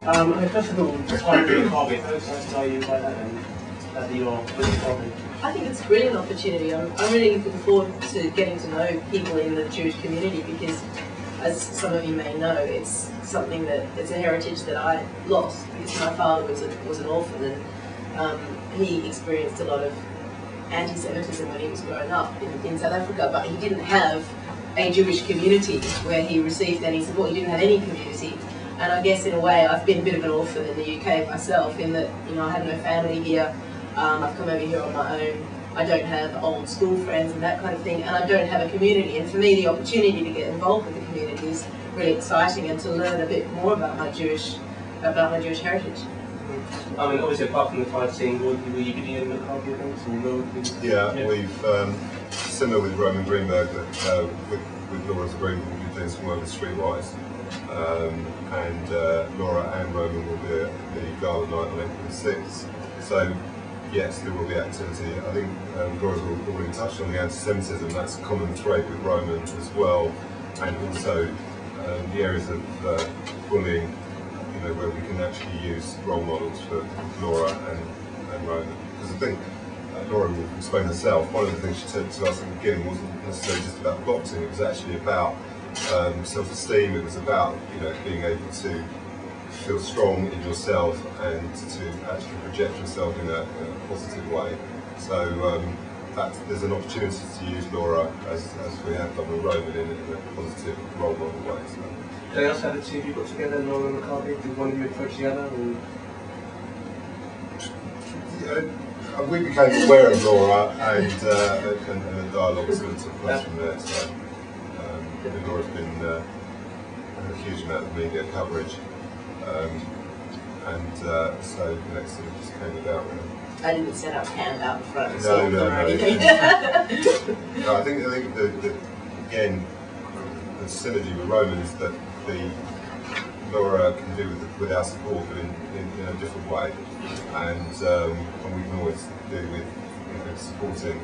First of all, Maccabi, how excited are you by that and that you're with Maccabi? I think it's a brilliant opportunity. I'm really looking forward to getting to know people in the Jewish community because, as some of you may know, it's something that it's a heritage that I lost because my father was an orphan and he experienced a lot of anti-Semitism when he was growing up in South Africa, but he didn't have a Jewish community where he received any support. He didn't have any community. And I guess in a way I've been a bit of an orphan in the UK myself in that, you know, I have no family here. I've come over here on my own. I don't have old school friends and that kind of thing, and I don't have a community. And for me, the opportunity to get involved with the community is really exciting, and to learn a bit more about my Jewish heritage. I mean, obviously, apart from the fight scene, will you be doing Maccabi events or will? Yeah, we've similar with Roman Greenberg that with Laura's agreement, we'll be doing some work with Streetwise, and Laura and Roman will be at the Gala night on April the 6th. So. Yes, there will be activity. I think Laura's already touched on the anti-Semitism. That's a common thread with Roman as well, and also the areas of bullying, you know, where we can actually use role models for Laura and Roman. Because I think Laura will explain herself. One of the things she said to us at the beginning wasn't necessarily just about boxing. It was actually about self-esteem. It was about, you know, being able to feel strong in yourself and to actually project yourself in a positive way. So there's an opportunity to use Laura as we have done with Roman in a positive role model way. So. Can I ask how the two of you got together, Laura and Maccabi? Did one of you approach the other? Or? We became aware of Laura and the dialogue sort of took place from there. So Laura's been a huge amount of media coverage. So the next sort of just came about. I didn't set up hand out in front of No. or anything. No, I think again the synergy with Roman is that Laura can do with our support, but in a different way, and we can always do with, you know, supporting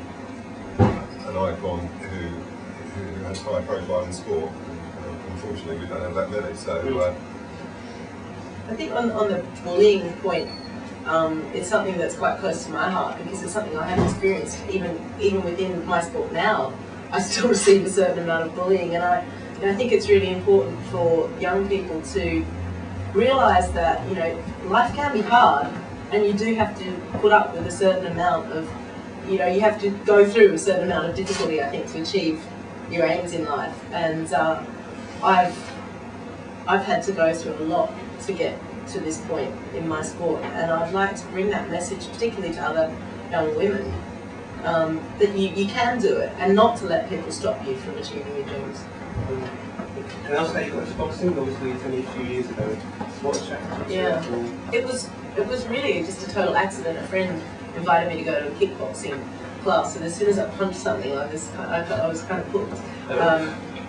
an icon who has high profile in sport. Unfortunately, we don't have that many. So. I think on the bullying point, it's something that's quite close to my heart because it's something I have experienced even within my sport now. I still receive a certain amount of bullying, and I think it's really important for young people to realise that, you know, life can be hard, and you do have to put up with a certain amount of, you know, you have to go through a certain amount of difficulty, I think, to achieve your aims in life. And I've had to go through a lot to get to this point in my sport, and I'd like to bring that message particularly to other young women, that you can do it, and not to let people stop you from achieving your dreams. And also that you got into boxing, obviously it's only a few years ago. What attracted you? Yeah, it was really just a total accident. A friend invited me to go to a kickboxing class, and as soon as I punched something, I was kind of hooked.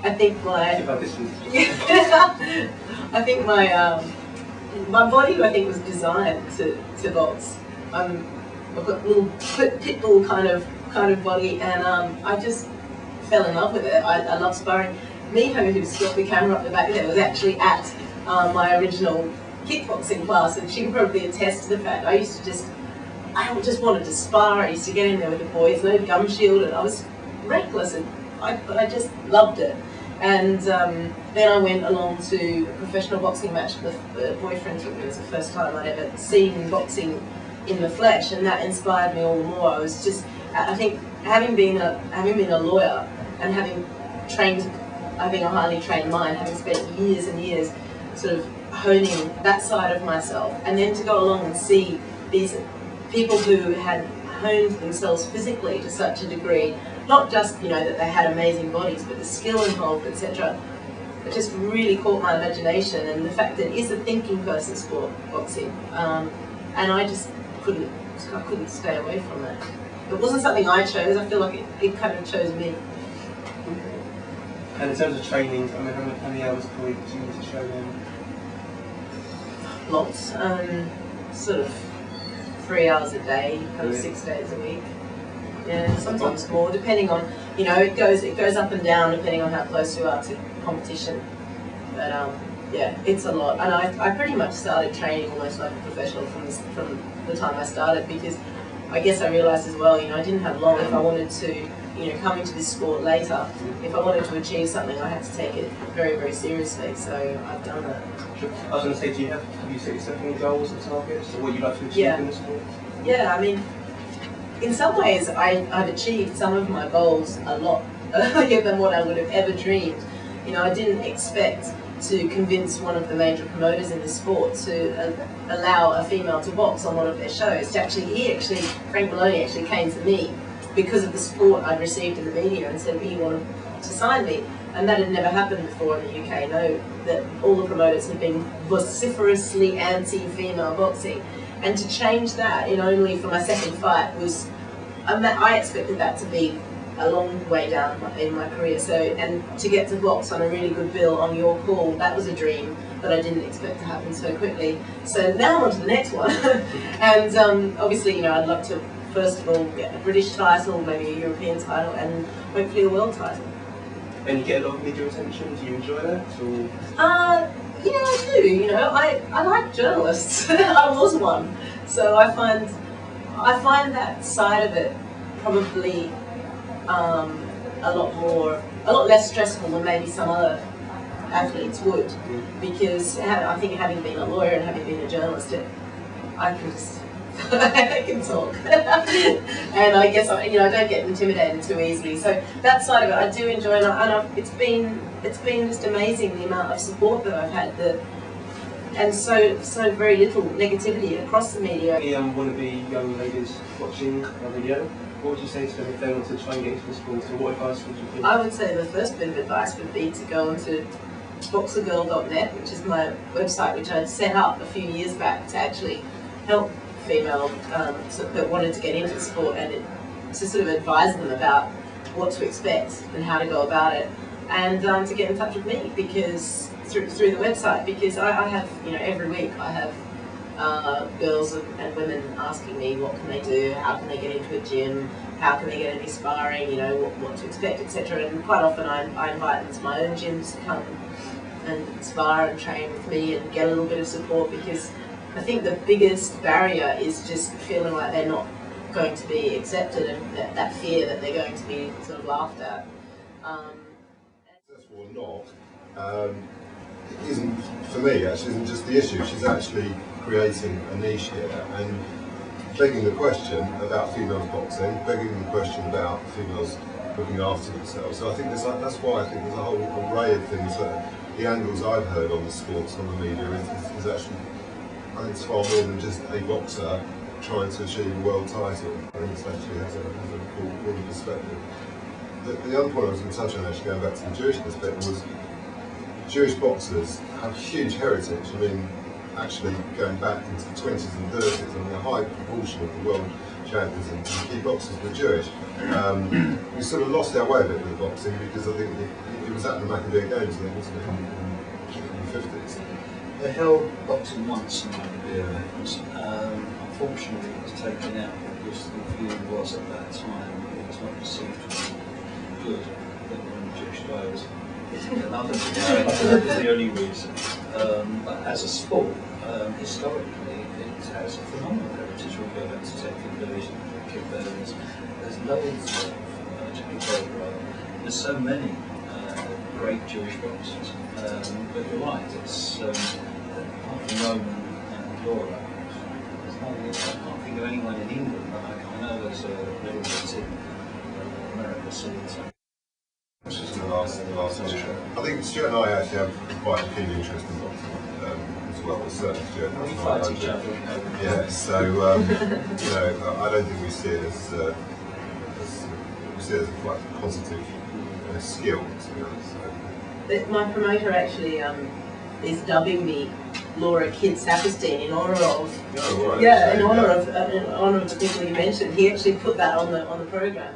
I think my body, I think, was designed to box. I've got a little pit bull kind of body, and I just fell in love with it. I love sparring. Miho, who's got the camera up the back there, was actually at my original kickboxing class, and she can probably attest to the fact I just wanted to spar. I used to get in there with the boys, no gum shield, and I was reckless, and I just loved it. And then I went along to a professional boxing match. The boyfriend took me. It was the first time I'd ever seen boxing in the flesh, and that inspired me all the more. I was just, I think, having been a lawyer and having a highly trained mind, having spent years and years sort of honing that side of myself, and then to go along and see these people who had honed themselves physically to such a degree, not just, you know, that they had amazing bodies, but the skill involved, etc. It just really caught my imagination, and the fact that it is a thinking person's sport, boxing, and I just couldn't stay away from it. It wasn't something I chose. I feel like it kind of chose me. And in terms of training, I mean, how many hours per week do you need to train? Lots, sort of 3 hours a day, kind of 6 days a week. Yeah, sometimes more, depending on, you know, it goes up and down depending on how close you are to competition. But Yeah, it's a lot, and I pretty much started training almost like a professional from the time I started, because I guess I realised as well, you know, I didn't have long if I wanted to, you know, come into this sport later. If I wanted to achieve something, I had to take it very, very seriously. So I've done that. Sure. I was going to say, have you set yourself any goals and targets, or what you'd like to achieve in the sport? Yeah, I mean, in some ways, I've achieved some of my goals a lot earlier than what I would have ever dreamed. You know, I didn't expect to convince one of the major promoters in the sport to allow a female to box on one of their shows. Frank Maloney actually came to me because of the support I'd received in the media and said he wanted to sign me. And that had never happened before in the UK. No, that all the promoters had been vociferously anti-female boxing. And to change that in only for my second fight was, I expected that to be a long way down in my career. So, and to get to box on a really good bill on your call, that was a dream that I didn't expect to happen so quickly. So now I'm on to the next one. And obviously, you know, I'd love to first of all get a British title, maybe a European title, and hopefully a world title. And you get a lot of media attention. Do you enjoy that? Or? Yeah, I do. You know, I like journalists. I was one, so I find that side of it probably a lot less stressful than maybe some other athletes would, because I think having been a lawyer and having been a journalist, I can just I can talk, and I guess I don't get intimidated too easily. So that side of it I do enjoy, and it's been just amazing the amount of support that I've had, and so very little negativity across the media. Wannabe young ladies watching our video, what would you say to them if they want to try and get into the sport? So what advice would you give? I would say the first bit of advice would be to go onto boxergirl.net, which is my website, which I set up a few years back to actually help female that wanted to get into the sport, and to sort of advise them about what to expect and how to go about it, and to get in touch with me because through the website, because I have, you know, every week I have girls and women asking me what can they do, how can they get into a gym, how can they get any sparring, you know, what to expect, etc. And quite often I invite them to my own gyms to come and spar and train with me and get a little bit of support, because I think the biggest barrier is just feeling like they're not going to be accepted, and that fear that they're going to be sort of laughed at. Successful or not, it isn't, for me, actually isn't just the issue. She's actually creating a niche here and begging the question about females boxing, begging the question about females looking after themselves. So I think that's why I think there's a whole array of things that the angles I've heard on the sports, on the media, is actually, I think it's far more than just a boxer trying to achieve a world title. I think it actually has a broader perspective. The other point I was going to touch on, actually going back to the Jewish perspective, was Jewish boxers have huge heritage. I mean, actually going back into the 20s and 30s, I mean, a high proportion of the world champions and key boxers were Jewish. We sort of lost our way a bit with boxing because I think it was at the Maccabi Games, I think, wasn't it, in the 50s. They held boxing once in Maccabi Games. Unfortunately, it was taken out because the view was at that time it was not perceived to be good that were in Jewish players. Another thing is the only reason. But as a sport, historically, it has a phenomenal heritage. When we go back to Technical Division, there's loads of there's so many great Jewish boxers. But you're right, it's apart from Roman and Laura, I can't think of anyone in England, but I know there's a little bit in America. So This is the last issue. I think Stuart and I actually have quite a keen interest in boxing as well. Certainly Stuart. We fight each other. Yeah, so you know, I don't think we see it as we see it as a quite positive skill. To be honest. My promoter actually is dubbing me Laura Saperstein in honour of in honour of the people you mentioned. He actually put that on the program.